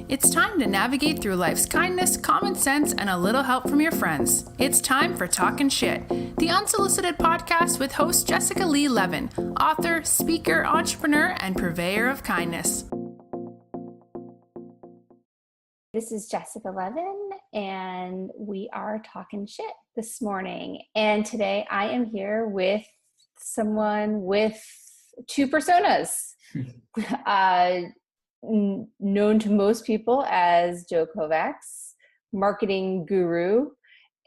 It's time to navigate through life's kindness, common sense, and a little help from your friends. It's time for Talkin' Shit, the Unsolicited podcast with host Jessica Lee Levin, author, speaker, entrepreneur, and purveyor of kindness. This is Jessica Levin, and we are talking shit this morning. And today I am here with someone with two personas. Known to most people as Joe Kovacs, marketing guru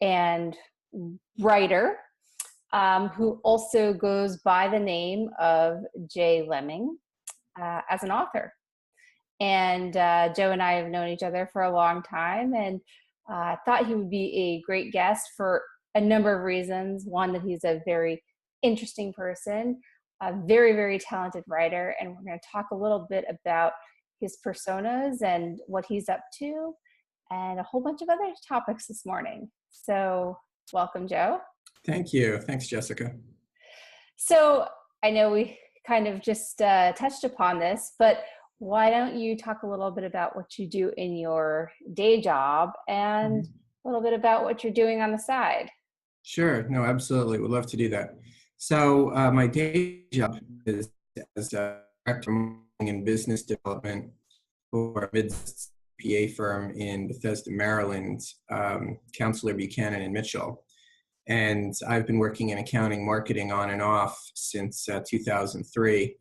and writer, who also goes by the name of Jay Lemming as an author. And Joe and I have known each other for a long time, and thought he would be a great guest for a number of reasons. One, that he's a very interesting person, a very, very talented writer, and we're going to talk a little bit about his personas and what he's up to, and a whole bunch of other topics this morning. So welcome, Joe. Thank you. Thanks, Jessica. So I know we kind of just touched upon this, but why don't you talk a little bit about what you do in your day job and a little bit about what you're doing on the side? Sure. No, absolutely. Would love to do that. So my day job is as a director in business development for a mid-PA firm in Bethesda, Maryland, Counselor Buchanan and Mitchell. And I've been working in accounting marketing on and off since 2003.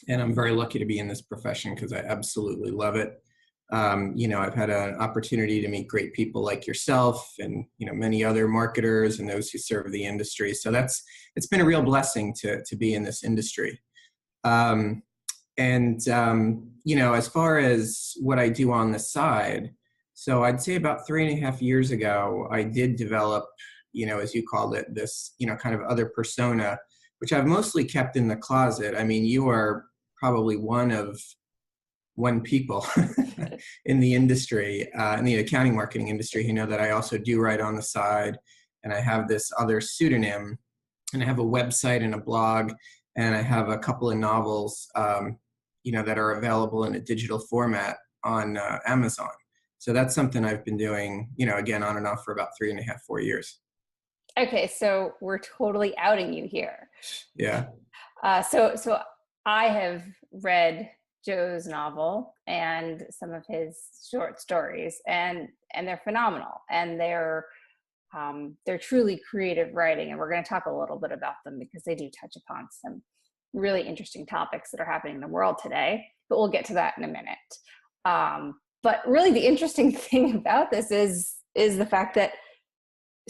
And I'm very lucky to be in this profession because I absolutely love it. I've had an opportunity to meet great people like yourself and, many other marketers and those who serve the industry. So it's been a real blessing to be in this industry. As far as what I do on the side, so I'd say about 3.5 years ago, I did develop, as you called it, this, kind of other persona, which I've mostly kept in the closet. I mean, you are probably one of people in the industry, in the accounting marketing industry, who know that I also do write on the side, and I have this other pseudonym, and I have a website and a blog, and I have a couple of novels, that are available in a digital format on Amazon. So that's something I've been doing, again, on and off for about 3.5, 4 years. Okay, so we're totally outing you here. Yeah. So I have read Joe's novel and some of his short stories, and they're phenomenal, and they're truly creative writing, and we're going to talk a little bit about them because they do touch upon some really interesting topics that are happening in the world today, but we'll get to that in a minute. But really the interesting thing about this is the fact that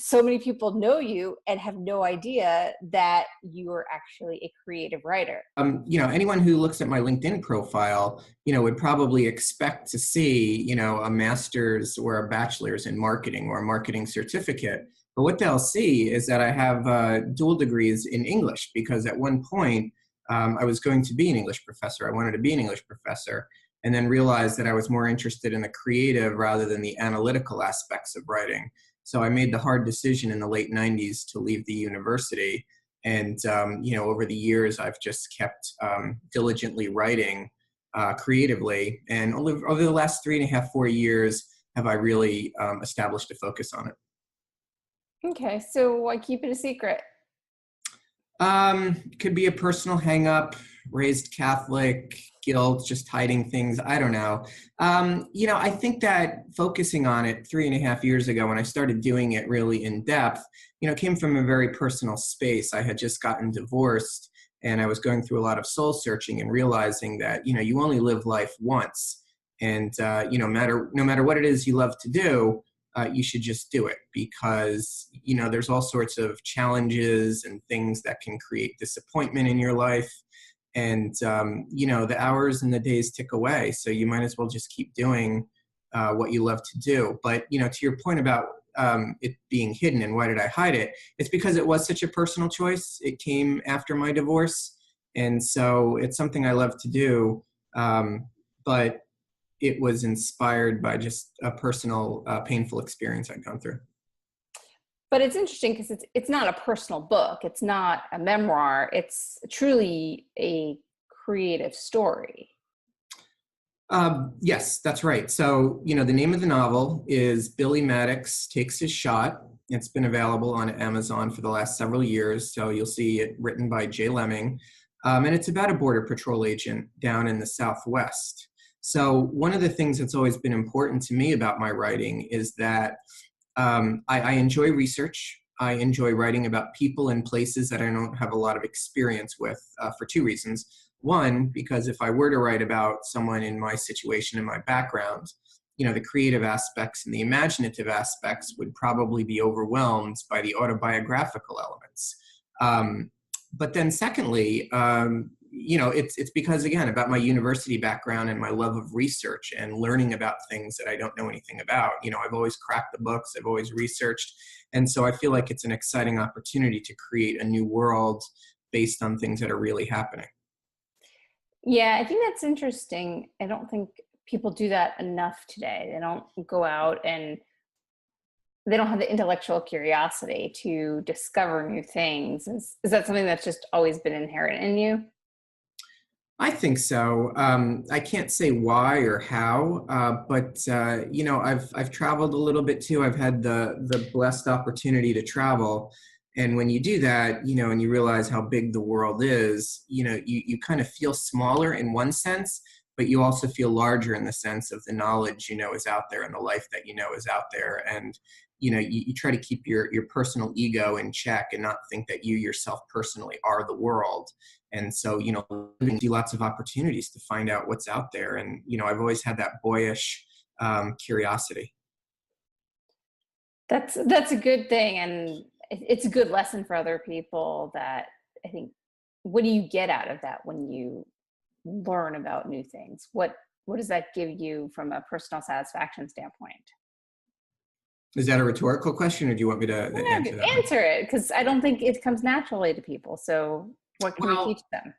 so many people know you and have no idea that you are actually a creative writer. Anyone who looks at my LinkedIn profile, would probably expect to see, a master's or a bachelor's in marketing or a marketing certificate. But what they'll see is that I have dual degrees in English, because at one point I was going to be an English professor. I wanted to be an English professor, and then realized that I was more interested in the creative rather than the analytical aspects of writing. So I made the hard decision in the late 90s to leave the university. And, over the years, I've just kept diligently writing creatively. And over the last 3.5, 4 years, have I really established a focus on it. Okay, so why keep it a secret? Could be a personal hang up, raised Catholic, guilt, just hiding things. I don't know. I think that focusing on it 3.5 years ago, when I started doing it really in depth, came from a very personal space. I had just gotten divorced, and I was going through a lot of soul searching and realizing that, you only live life once. And, no matter what it is you love to do, you should just do it, because, there's all sorts of challenges and things that can create disappointment in your life. And, the hours and the days tick away. So you might as well just keep doing what you love to do. But, to your point about it being hidden and why did I hide it? It's because it was such a personal choice. It came after my divorce. And so it's something I love to do. But it was inspired by just a personal, painful experience I'd gone through. But it's interesting because it's not a personal book. It's not a memoir. It's truly a creative story. Yes, that's right. So, the name of the novel is Billy Maddox Takes His Shot. It's been available on Amazon for the last several years. So you'll see it written by Jay Lemming. And it's about a border patrol agent down in the Southwest. So one of the things that's always been important to me about my writing is that I enjoy research. I enjoy writing about people and places that I don't have a lot of experience with for two reasons. One, because if I were to write about someone in my situation and my background, the creative aspects and the imaginative aspects would probably be overwhelmed by the autobiographical elements. But then secondly, it's because, again, about my university background and my love of research and learning about things that I don't know anything about. I've always cracked the books, I've always researched. And so I feel like it's an exciting opportunity to create a new world based on things that are really happening. Yeah, I think that's interesting. I don't think people do that enough today. They don't go out and they don't have the intellectual curiosity to discover new things. Is that something that's just always been inherent in you? I think so. I can't say why or how, but I've traveled a little bit too. I've had the blessed opportunity to travel, and when you do that, and you realize how big the world is, you kind of feel smaller in one sense, but you also feel larger in the sense of the knowledge is out there and the life that is out there, and you try to keep your personal ego in check and not think that you yourself personally are the world. And so, you see lots of opportunities to find out what's out there. And, I've always had that boyish curiosity. That's a good thing. And it's a good lesson for other people that I think, what do you get out of that when you learn about new things? What does that give you from a personal satisfaction standpoint? Is that a rhetorical question, or do you want me to answer that? Answer it, because I don't think it comes naturally to people. So what can we teach them?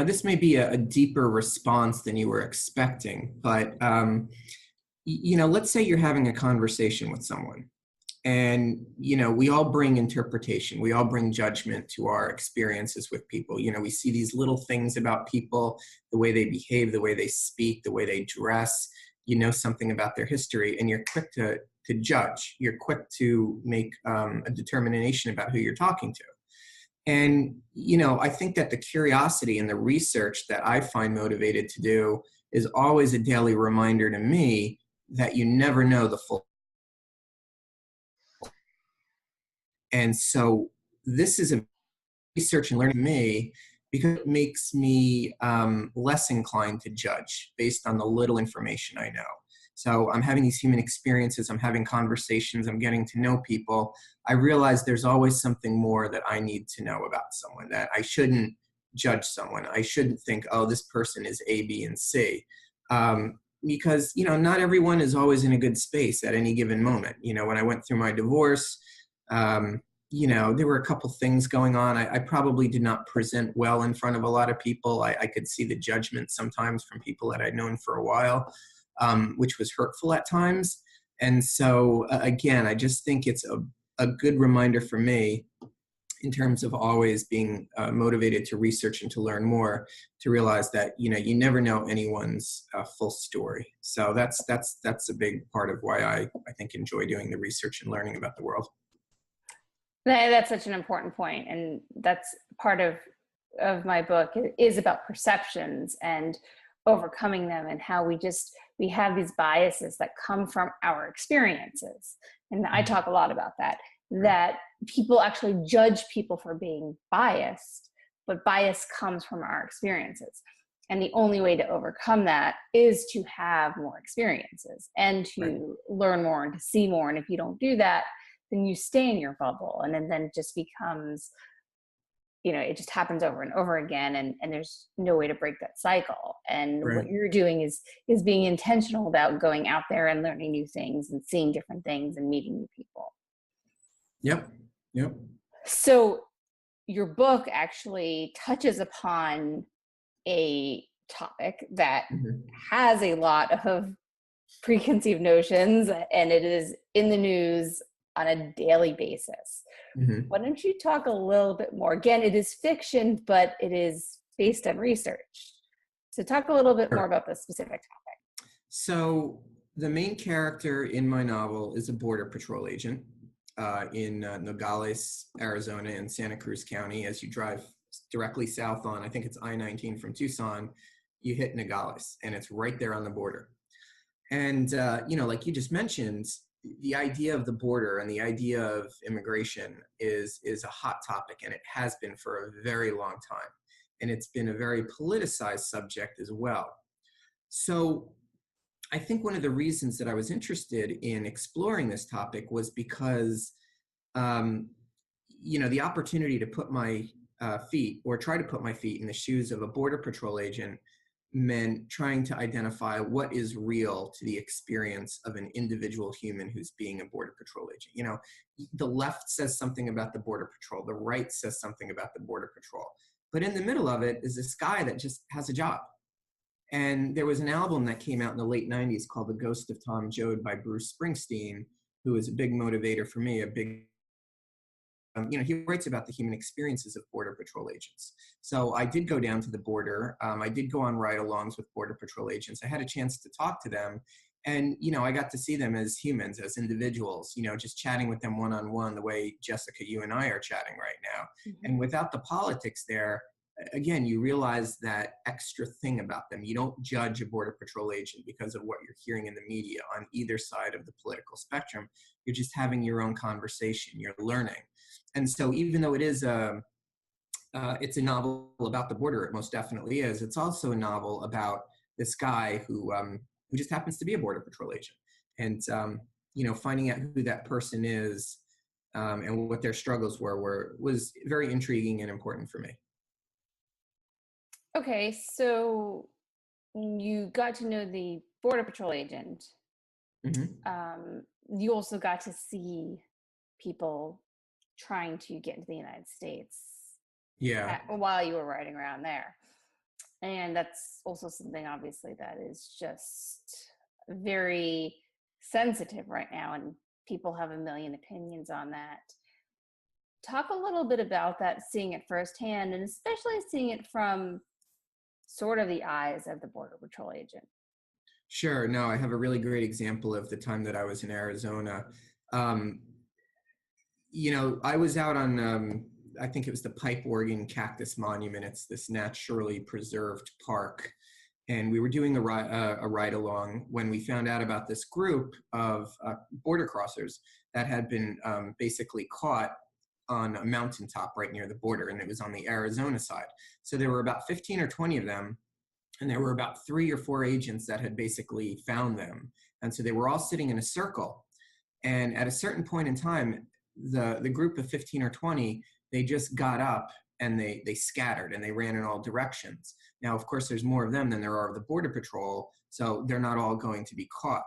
This may be a deeper response than you were expecting, but let's say you're having a conversation with someone, and we all bring interpretation, we all bring judgment to our experiences with people. We see these little things about people, the way they behave, the way they speak, the way they dress. Something about their history, and you're quick to judge. You're quick to make a determination about who you're talking to. And, I think that the curiosity and the research that I find motivated to do is always a daily reminder to me that you never know the full. And so this is a research and learning to me, because it makes me less inclined to judge based on the little information I know. So I'm having these human experiences, I'm having conversations, I'm getting to know people. I realize there's always something more that I need to know about someone, that I shouldn't judge someone. I shouldn't think, oh, this person is A, B, and C. Because, not everyone is always in a good space at any given moment. When I went through my divorce, there were a couple things going on. I probably did not present well in front of a lot of people. I could see the judgment sometimes from people that I'd known for a while, which was hurtful at times. And so, again, I just think it's a good reminder for me, in terms of always being motivated to research and to learn more, to realize that, you never know anyone's full story. So that's a big part of why I think enjoy doing the research and learning about the world. That's such an important point, and that's part of my book. It is about perceptions and overcoming them, and how we have these biases that come from our experiences. And I talk a lot about that people actually judge people for being biased, but bias comes from our experiences. And the only way to overcome that is to have more experiences and to learn more and to see more. And if you don't do that, then you stay in your bubble, and then it just becomes, it just happens over and over again, and there's no way to break that cycle. And what you're doing is being intentional about going out there and learning new things and seeing different things and meeting new people. Yep. So your book actually touches upon a topic that has a lot of preconceived notions, and it is in the news on a daily basis. Why don't you talk a little bit more? Again, it is fiction, but it is based on research. So talk a little bit Sure. more about this specific topic. So the main character in my novel is a Border Patrol agent in Nogales, Arizona, in Santa Cruz County. As you drive directly south on, I think it's I-19 from Tucson, you hit Nogales, and it's right there on the border. And, like you just mentioned, the idea of the border and the idea of immigration is a hot topic, and it has been for a very long time. And it's been a very politicized subject as well. So I think one of the reasons that I was interested in exploring this topic was because, the opportunity to put my feet, or try to put my feet in the shoes of a Border Patrol agent, meant trying to identify what is real to the experience of an individual human who's being a Border Patrol agent. The left says something about the Border Patrol, the right says something about the Border Patrol, but in the middle of it is this guy that just has a job. And there was an album that came out in the late 90s called The Ghost of Tom Joad by Bruce Springsteen, who was a big motivator for me, he writes about the human experiences of Border Patrol agents. So I did go down to the border. I did go on ride-alongs with Border Patrol agents. I had a chance to talk to them. And, I got to see them as humans, as individuals, just chatting with them one-on-one the way, Jessica, you and I are chatting right now. Mm-hmm. And without the politics there, again, you realize that extra thing about them. You don't judge a Border Patrol agent because of what you're hearing in the media on either side of the political spectrum. You're just having your own conversation. You're learning. And so even though it's a novel about the border, it most definitely is. It's also a novel about this guy who just happens to be a Border Patrol agent. And, finding out who that person is and what their struggles was very intriguing and important for me. Okay, so you got to know the Border Patrol agent. Mm-hmm. You also got to see people trying to get into the United States. Yeah. While you were riding around there. And that's also something, obviously, that is just very sensitive right now, and people have a million opinions on that. Talk a little bit about that, seeing it firsthand, and especially seeing it from sort of the eyes of the Border Patrol agent. Sure. No, I have a really great example of the time that I was in Arizona. I was out on, I think it was the Pipe Organ Cactus Monument. It's this naturally preserved park. And we were doing a ride along when we found out about this group of border crossers that had been basically caught on a mountaintop right near the border, and it was on the Arizona side. So there were about 15 or 20 of them, and there were about 3 or 4 agents that had basically found them. And so they were all sitting in a circle. And at a certain point in time, the group of 15 or 20, they just got up and they scattered and they ran in all directions. Now, of course, there's more of them than there are of the Border Patrol, so they're not all going to be caught.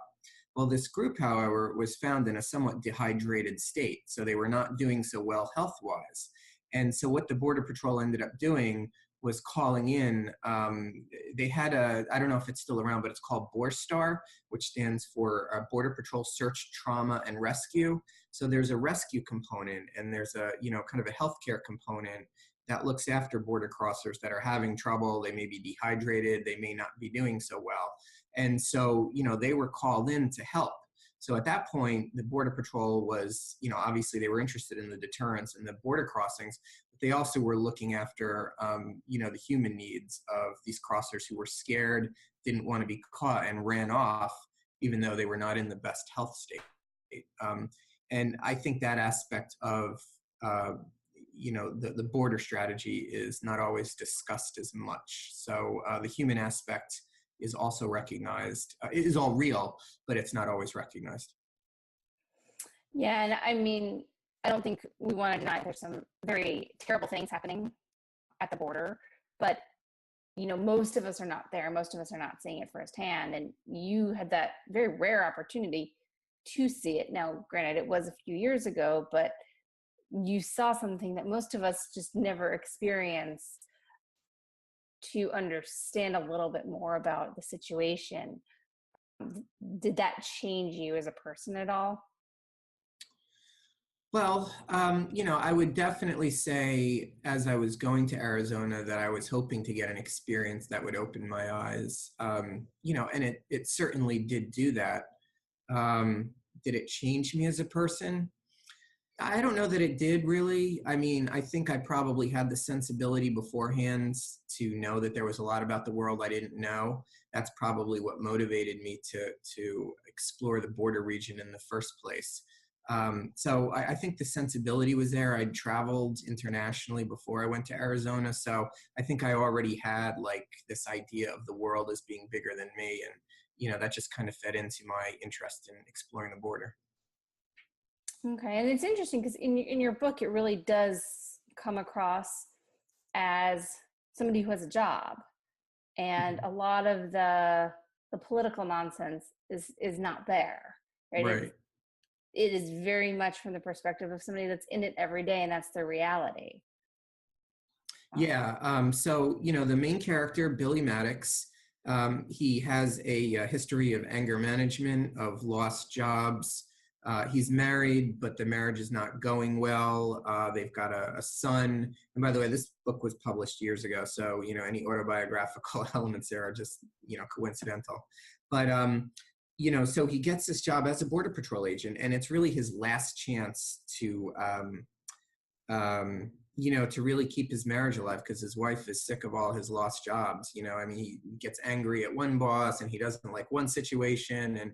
Well, this group, however, was found in a somewhat dehydrated state, so they were not doing so well health-wise. And so what the Border Patrol ended up doing was calling in, they had I don't know if it's still around, but it's called BORSTAR, which stands for Border Patrol Search, Trauma, and Rescue. So there's a rescue component, and there's a, kind of a healthcare component that looks after border crossers that are having trouble. They may be dehydrated, they may not be doing so well. And so, they were called in to help. So at that point, the Border Patrol was, obviously they were interested in the deterrence and the border crossings, but they also were looking after, the human needs of these crossers who were scared, didn't want to be caught, and ran off, even though they were not in the best health state. And I think that aspect of, the border strategy is not always discussed as much. So the human aspect is also recognized. It is all real, but it's not always recognized. Yeah, and I mean, I don't think we want to deny there's some very terrible things happening at the border, but most of us are not there. Most of us are not seeing it firsthand, and you had that very rare opportunity to see it. Now, granted, it was a few years ago, but you saw something that most of us just never experienced, to understand a little bit more about the situation. Did that change you as a person at all? Well, I would definitely say as I was going to Arizona that I was hoping to get an experience that would open my eyes, and it certainly did do that. Did it change me as a person? I don't know that it did really. I mean, I think I probably had the sensibility beforehand to know that there was a lot about the world I didn't know. That's probably what motivated me to explore the border region in the first place. So I think the sensibility was there. I'd traveled internationally before I went to Arizona, so I think I already had like this idea of the world as being bigger than me, and that just kind of fed into my interest in exploring the border. Okay, and it's interesting because in your book, it really does come across as somebody who has a job, and a lot of the political nonsense is not there, right? Right. It is very much from the perspective of somebody that's in it every day, and that's their reality. Yeah. So, the main character, Billy Maddox, he has a history of anger management, of lost jobs. He's married, but the marriage is not going well. They've got a son. And by the way, this book was published years ago. So, any autobiographical elements there are just, coincidental. But, so he gets this job as a Border Patrol agent, and it's really his last chance to really keep his marriage alive because his wife is sick of all his lost jobs. I mean, he gets angry at one boss and he doesn't like one situation. And,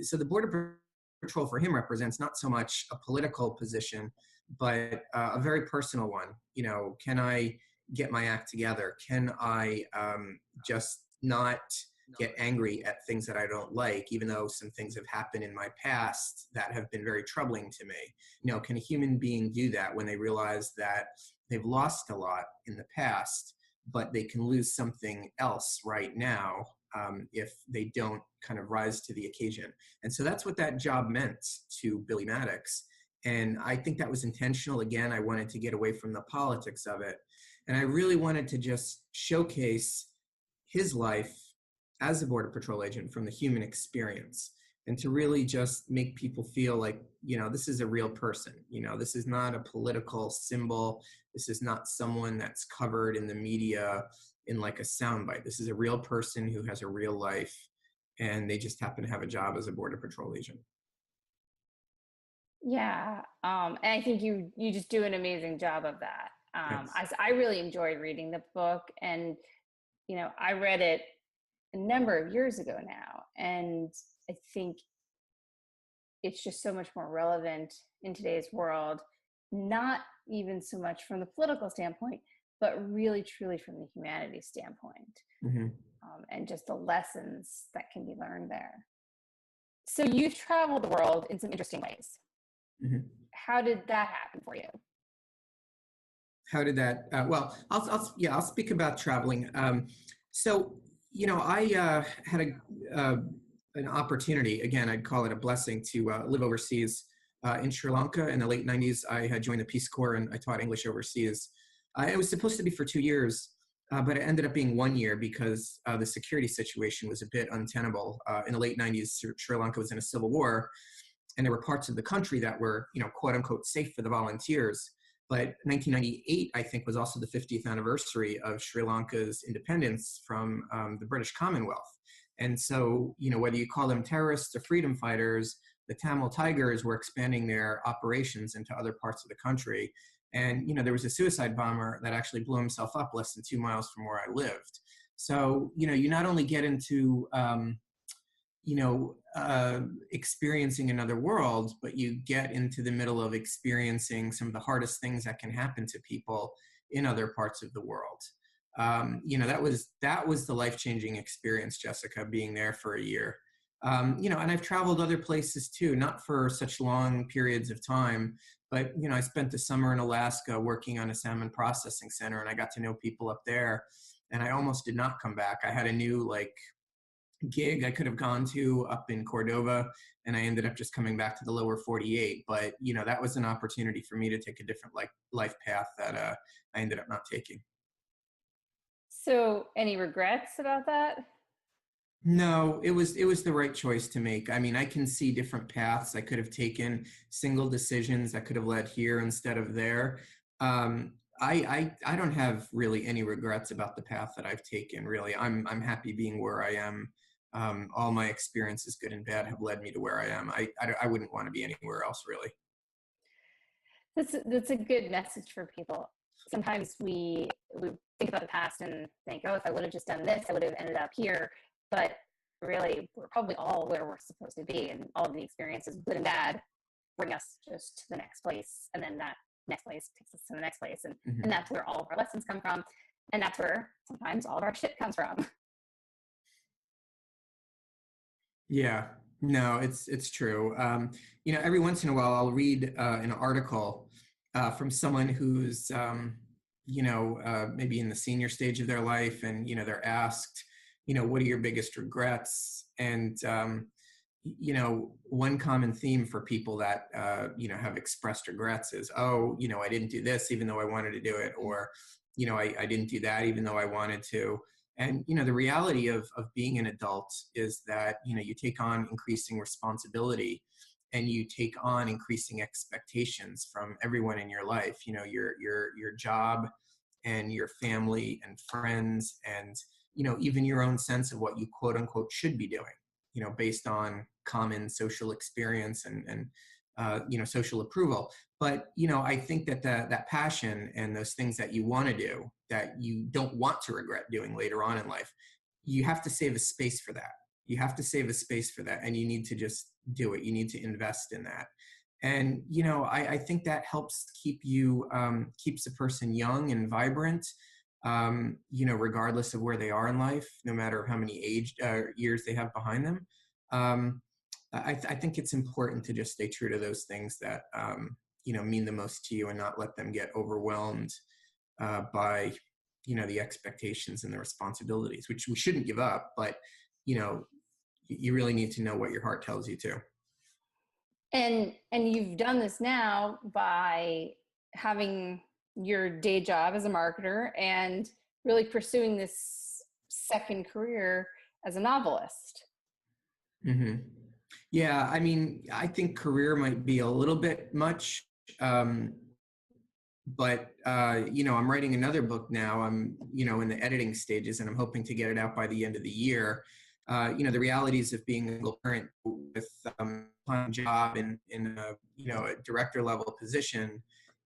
so the Border Patrol for him represents not so much a political position, but a very personal one. Can I get my act together? Can I just not get angry at things that I don't like, even though some things have happened in my past that have been very troubling to me? Can a human being do that when they realize that they've lost a lot in the past, but they can lose something else right now if they don't kind of rise to the occasion? And so that's what that job meant to Billy Maddox. And I think that was intentional. Again, I wanted to get away from the politics of it. And I really wanted to just showcase his life as a Border Patrol agent from the human experience, and to really just make people feel like, this is a real person. This is not a political symbol. This is not someone that's covered in the media in like a soundbite. This is a real person who has a real life, and they just happen to have a job as a Border Patrol agent. Yeah, and I think you just do an amazing job of that. Thanks. I really enjoyed reading the book, and I read it a number of years ago now, and I think it's just so much more relevant in today's world, not even so much from the political standpoint, but really truly from the humanity standpoint. Mm-hmm. And just the lessons that can be learned there. So you've traveled the world in some interesting ways. Mm-hmm. How did that happen for you? How did that? Well, I'll speak about traveling. So I had an opportunity. Again, I'd call it a blessing to live overseas in Sri Lanka in the late '90s. I had joined the Peace Corps and I taught English overseas. It was supposed to be for 2 years, but it ended up being 1 year because the security situation was a bit untenable. In the late '90s, Sri Lanka was in a civil war, and there were parts of the country that were, quote unquote, safe for the volunteers. But 1998, I think, was also the 50th anniversary of Sri Lanka's independence from the British Commonwealth. And so, whether you call them terrorists or freedom fighters, the Tamil Tigers were expanding their operations into other parts of the country. And, there was a suicide bomber that actually blew himself up less than 2 miles from where I lived. So, you not only get into experiencing another world, but you get into the middle of experiencing some of the hardest things that can happen to people in other parts of the world. That was the life-changing experience, Jessica, being there for a year. And I've traveled other places too, not for such long periods of time, but, I spent the summer in Alaska working on a salmon processing center, and I got to know people up there, and I almost did not come back. I had a new gig I could have gone to up in Cordova, and I ended up just coming back to the lower 48. But, that was an opportunity for me to take a different life path that I ended up not taking. So any regrets about that? No, it was the right choice to make. I mean, I can see different paths. I could have taken single decisions that could have led here instead of there. I don't have really any regrets about the path that I've taken. Really, I'm happy being where I am. All my experiences, good and bad, have led me to where I am. I wouldn't want to be anywhere else, really. That's a good message for people. Sometimes we think about the past and think, oh, if I would have just done this, I would have ended up here. But really, we're probably all where we're supposed to be, and all of the experiences, good and bad, bring us just to the next place, and then that next place takes us to the next place, Mhm. and that's where all of our lessons come from, and that's where sometimes all of our shit comes from. Yeah, no, it's true. Every once in a while, I'll read an article from someone who's maybe in the senior stage of their life, and they're asked, what are your biggest regrets? And one common theme for people that have expressed regrets is, oh, I didn't do this even though I wanted to do it, or I didn't do that even though I wanted to. And the reality of being an adult is that you take on increasing responsibility, and you take on increasing expectations from everyone in your life. Your job, and your family and friends, and even your own sense of what you quote unquote should be doing, based on common social experience and social approval. But I think that that passion and those things that you want to do, that you don't want to regret doing later on in life, you have to save a space for that. You have to save a space for that, and you need to just do it. You need to invest in that. And I think that helps keeps a person young and vibrant, regardless of where they are in life, no matter how many years they have behind them. um, I think it's important to just stay true to those things that mean the most to you, and not let them get overwhelmed by the expectations and the responsibilities, which we shouldn't give up. But you know you really need to know what your heart tells you to. And you've done this now by having your day job as a marketer and really pursuing this second career as a novelist. Hmm. Yeah, I mean, I think career might be a little bit much. um, but I'm writing another book now. I'm in the editing stages, and I'm hoping to get it out by the end of the year. The realities of being a single parent with a job in a a director level position,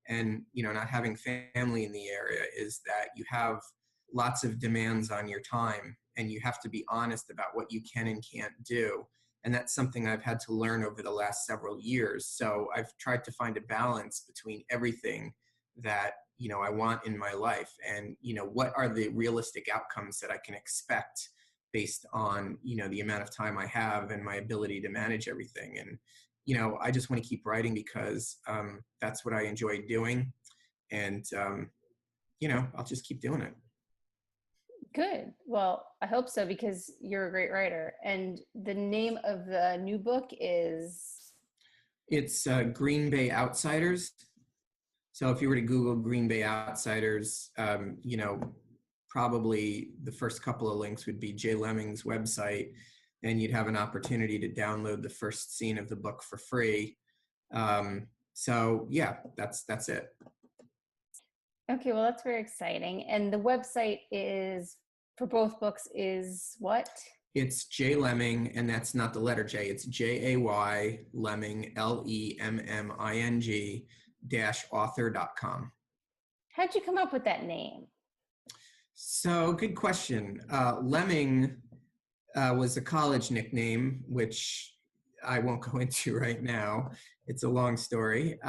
and not having family in the area, is that you have lots of demands on your time, and you have to be honest about what you can and can't do. And that's something I've had to learn over the last several years. So I've tried to find a balance between everything that I want in my life, and what are the realistic outcomes that I can expect based on the amount of time I have and my ability to manage everything. And I just want to keep writing because that's what I enjoy doing. And I'll just keep doing it. Good. Well, I hope so, because you're a great writer. And the name of the new book is? It's Green Bay Outsiders. So if you were to Google Green Bay Outsiders, probably the first couple of links would be Jay Lemming's website, and you'd have an opportunity to download the first scene of the book for free. So yeah, that's it. Okay, well, that's very exciting. And the website is, for both books, is what? It's Jay Lemming, and that's not the letter J. It's Jay Lemming, LEMMING -author.com. How'd you come up with that name? So good question. Lemming was a college nickname, which I won't go into right now. It's a long story.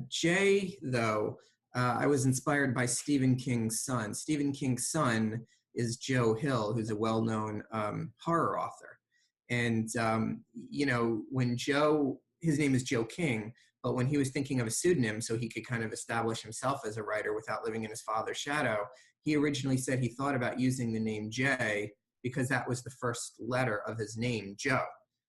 Jay, though, I was inspired by Stephen King's son. Stephen King's son is Joe Hill, who's a well-known horror author. And, when Joe, his name is Joe King, but when he was thinking of a pseudonym so he could kind of establish himself as a writer without living in his father's shadow, he originally said he thought about using the name Jay because that was the first letter of his name, Joe.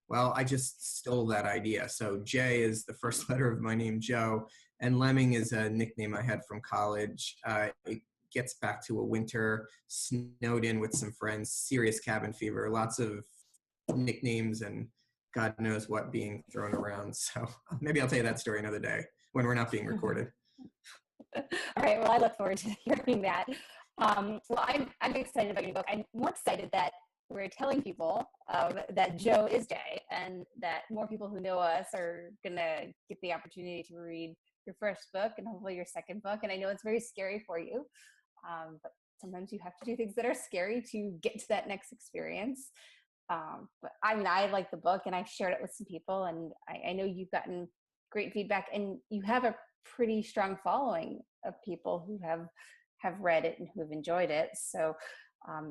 Well, I just stole that idea. So Jay is the first letter of my name, Joe, and Lemming is a nickname I had from college. It gets back to a winter, snowed in with some friends, serious cabin fever, lots of nicknames and God knows what being thrown around. So maybe I'll tell you that story another day when we're not being recorded. All right. Well, I look forward to hearing that. Well, I'm excited about your book. I'm more excited that we're telling people that Joe is Jay, and that more people who know us are going to get the opportunity to read your first book and hopefully your second book. And I know it's very scary for you, but sometimes you have to do things that are scary to get to that next experience. But I mean, I like the book, and I've shared it with some people, and I know you've gotten great feedback, and you have a pretty strong following of people who have read it and who have enjoyed it. So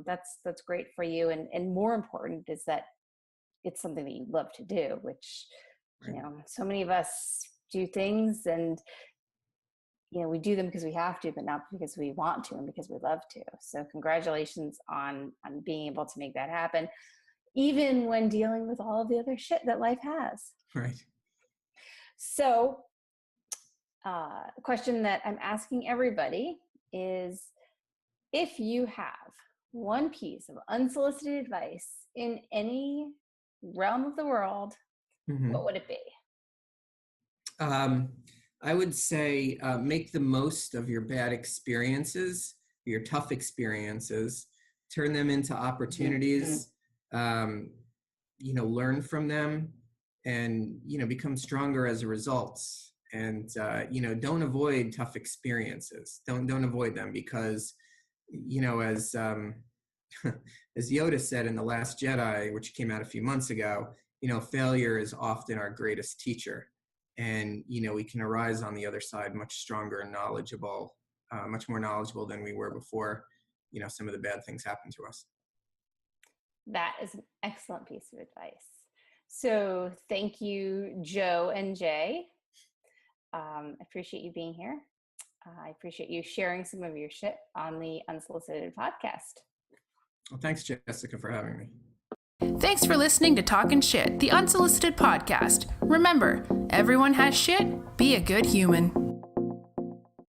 that's great for you. And more important is that it's something that you love to do, which, you know, so many of us do things, and, you know, we do them because we have to, but not because we want to and because we love to. So congratulations on being able to make that happen, even when dealing with all of the other shit that life has. Right. So a question that I'm asking everybody is, if you have one piece of unsolicited advice in any realm of the world, what would it be? I would say make the most of your bad experiences, your tough experiences, turn them into opportunities, you know, learn from them, and, you know, become stronger as a result. And, you know, don't avoid tough experiences. Don't avoid them, because, you know, as Yoda said in The Last Jedi, which came out a few months ago, you know, failure is often our greatest teacher. And, you know, we can arise on the other side much stronger and knowledgeable, much more knowledgeable than we were before, you know, some of the bad things happened to us. That is an excellent piece of advice. So thank you, Joe and Jay. I appreciate you being here. I appreciate you sharing some of your shit on the Unsolicited podcast. Well, thanks, Jessica, for having me. Thanks for listening to Talkin' Shit, the Unsolicited podcast. Remember, everyone has shit. Be a good human.